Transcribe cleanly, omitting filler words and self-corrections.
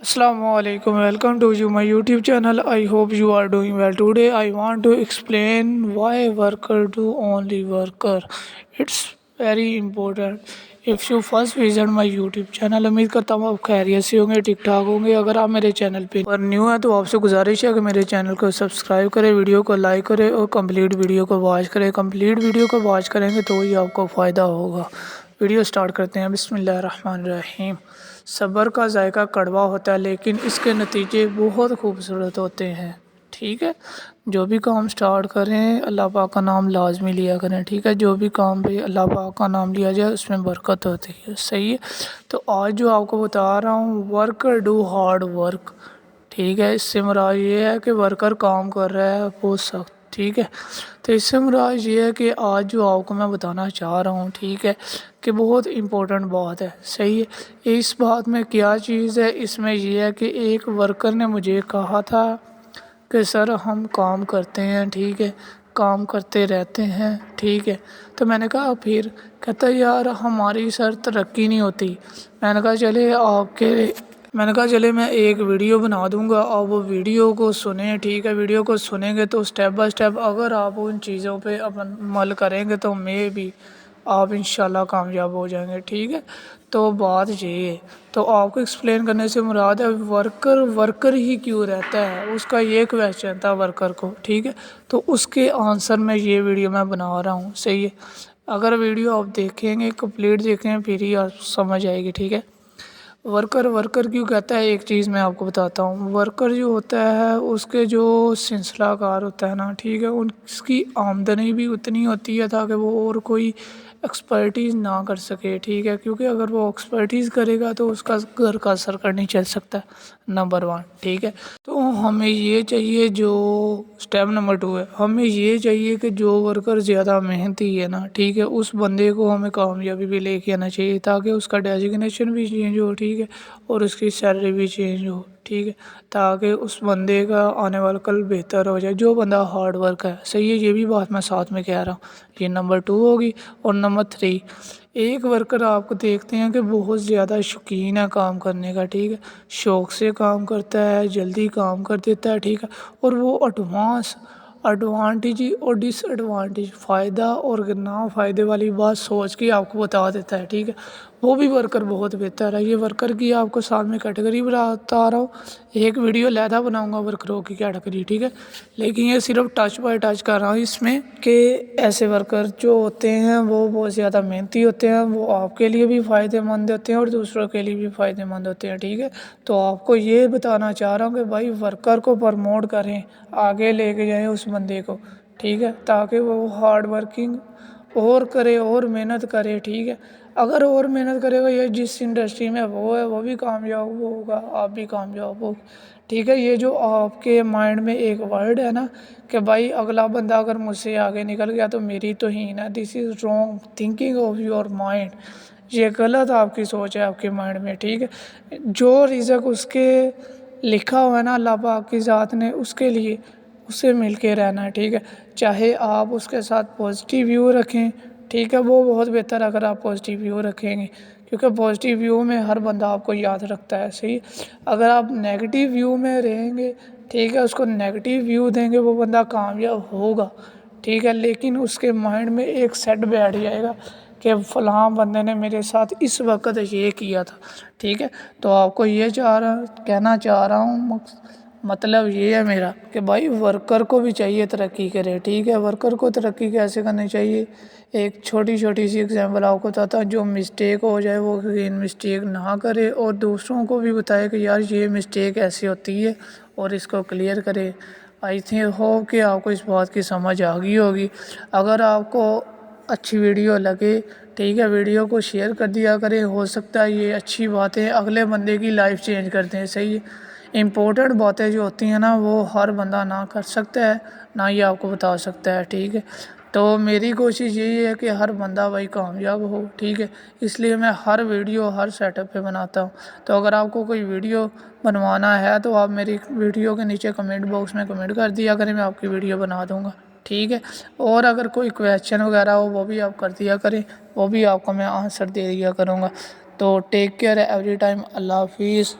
Assalamu alaikum. Welcome to my YouTube channel. I hope you are doing well. Today I want to explain why worker do only worker. It's very important. If you first visit my YouTube channel, उम्मीद करता हूँ आप खैरियत से होंगे, ठीक ठाक होंगे। अगर आप मेरे चैनल पर न्यू हैं तो आपसे गुजारिश है कि मेरे चैनल को सब्सक्राइब करें, वीडियो को लाइक करें और कंप्लीट वीडियो को वॉच करें। कंप्लीट वीडियो को वॉच करेंगे तो ही आपको फ़ायदा होगा। वीडियो स्टार्ट करते हैं। बिस्मिल्लाहिर्रहमानिर्रहीम। सब्र का जायका कड़वा होता है लेकिन इसके नतीजे बहुत खूबसूरत होते हैं। ठीक है, जो भी काम स्टार्ट करें अल्लाह पाक का नाम लाजमी लिया करें। ठीक है, जो भी काम पे अल्लाह पाक का नाम लिया जाए उसमें बरकत होती है। सही है, तो आज जो आपको बता रहा हूँ, वर्कर डू हार्ड वर्क। ठीक है, इससे मुराद ये है कि वर्कर काम कर रहा है बहुत सख्त। ठीक है, तो इससे मुराद ये है कि आज जो आपको मैं बताना चाह रहा हूँ, ठीक है, कि बहुत इम्पोर्टेंट बात है। सही है, इस बात में क्या चीज़ है, इसमें यह है कि एक वर्कर ने मुझे कहा था कि सर हम काम करते हैं, ठीक है, काम करते रहते हैं। ठीक है, तो मैंने कहा फिर, कहता यार हमारी सर तरक्की नहीं होती। मैंने कहा चले मैं एक वीडियो बना दूंगा और वो वीडियो को सुने। ठीक है, वीडियो को सुनेंगे तो स्टेप बाय स्टेप अगर आप उन चीज़ों पे अमल करेंगे तो मैं भी आप इंशाल्लाह कामयाब हो जाएंगे। ठीक है, तो बात ये है, तो आपको एक्सप्लेन करने से मुराद है वर्कर वर्कर ही क्यों रहता है, उसका ये क्वेश्चन था वर्कर को। ठीक है, तो उसके आंसर में ये वीडियो मैं बना रहा हूँ। सही है, अगर वीडियो आप देखेंगे कंप्लीट देखें फिर ही आप समझ आएगी। ठीक है, वर्कर वर्कर क्यों कहता है, एक चीज़ मैं आपको बताता हूँ। वर्कर जो होता है उसके जो सिलसिलाकार होता है ना, ठीक है, उसकी आमदनी भी उतनी होती है ताकि वो और कोई एक्सपर्टीज़ ना कर सके। ठीक है, क्योंकि अगर वो एक्सपर्टीज़ करेगा तो उसका घर का सर्कल नहीं चल सकता, नंबर वन। ठीक है, तो हमें ये चाहिए, जो स्टेप नंबर टू है, हमें ये चाहिए कि जो वर्कर ज़्यादा मेहनती है ना, ठीक है, उस बंदे को हमें कामयाबी भी लेके आना चाहिए ताकि उसका डेजिग्नेशन भी चेंज हो। ठीक है, और उसकी सैलरी भी चेंज हो। ठीक है, ताकि उस बंदे का आने वाला कल बेहतर हो जाए, जो बंदा हार्ड वर्क है। सही है, ये भी बात मैं साथ में कह रहा हूँ। ये नंबर टू होगी। और नंबर थ्री, एक वर्कर आपको देखते हैं कि बहुत ज़्यादा शौकीन है काम करने का। ठीक है, शौक़ से काम करता है, जल्दी काम कर देता है। ठीक है, और वो एडवांटेज और डिसएडवांटेज, फ़ायदा और ना फ़ायदे वाली बात सोच के आपको बता देता है। ठीक है, वो भी वर्कर बहुत बेहतर है। ये वर्कर की आपको साथ में कैटेगरी बता रहा हूँ, एक वीडियो लहदा बनाऊंगा वर्करों की कैटेगरी। ठीक है, लेकिन ये सिर्फ टच बाय टच कर रहा हूँ इसमें कि ऐसे वर्कर जो होते हैं वो बहुत ज़्यादा मेहनती होते हैं, वो आपके लिए भी फ़ायदेमंद होते हैं और दूसरों के लिए भी फ़ायदेमंद होते हैं। ठीक है, तो आपको ये बताना चाह रहा हूँ कि भाई वर्कर को प्रमोट करें, आगे लेके जाएं उस बंदे को। ठीक है, ताकि वो हार्ड वर्किंग और करे और मेहनत करे। ठीक है, अगर और मेहनत करेगा, ये जिस इंडस्ट्री में वो है वो भी कामयाब होगा, आप भी कामयाब हो। ठीक है, ये जो आपके माइंड में एक वर्ड है ना कि भाई अगला बंदा अगर मुझसे आगे निकल गया तो मेरी तौहीन है, this is wrong thinking of your mind. ये गलत आपकी सोच है आपके माइंड में। ठीक है, जो रिज़्क उसके लिखा हुआ है ना अल्लाह पाक की ज़ात ने उसके लिए, उससे मिल के रहना है। ठीक है, चाहे आप उसके साथ पॉजिटिव व्यू रखें। ठीक है, वो बहुत बेहतर अगर आप पॉजिटिव व्यू रखेंगे, क्योंकि पॉजिटिव व्यू में हर बंदा आपको याद रखता है। सही, अगर आप नेगेटिव व्यू में रहेंगे, ठीक है, उसको नेगेटिव व्यू देंगे, वो बंदा कामयाब होगा। ठीक है, लेकिन उसके माइंड में एक सेट बैठ जाएगा कि फ़लाँ बंदे ने मेरे साथ इस वक्त ये किया था। ठीक है, तो आपको ये कहना चाह रहा हूँ, मतलब ये है मेरा कि भाई वर्कर को भी चाहिए तरक्की करे। ठीक है, वर्कर को तरक्की कैसे करनी चाहिए, एक छोटी छोटी सी एग्जांपल आपको बताता हूँ। जो मिस्टेक हो जाए वो अगेन मिस्टेक ना करे और दूसरों को भी बताए कि यार ये मिस्टेक ऐसी होती है और इसको क्लियर करे। आई थिंक हो कि आपको इस बात की समझ आ गई होगी। अगर आपको अच्छी वीडियो लगे, ठीक है, वीडियो को शेयर कर दिया करें, हो सकता है ये अच्छी बातें अगले बंदे की लाइफ चेंज कर दें। सही है, इम्पोर्टेंट बातें जो होती हैं ना वो हर बंदा ना कर सकता है, ना ही आपको बता सकता है। ठीक है, तो मेरी कोशिश यही है कि हर बंदा भाई कामयाब हो। ठीक है, इसलिए मैं हर वीडियो हर सेटअप पे बनाता हूँ। तो अगर आपको कोई वीडियो बनवाना है तो आप मेरी वीडियो के नीचे कमेंट बॉक्स में कमेंट कर दिया करें, मैं आपकी वीडियो बना दूँगा। ठीक है, और अगर कोई क्वेश्चन वगैरह हो वो भी आप कर दिया करें, वो भी आपको मैं आंसर दे दिया करूँगा। तो टेक केयर एवरी टाइम, अल्लाह हाफिज़।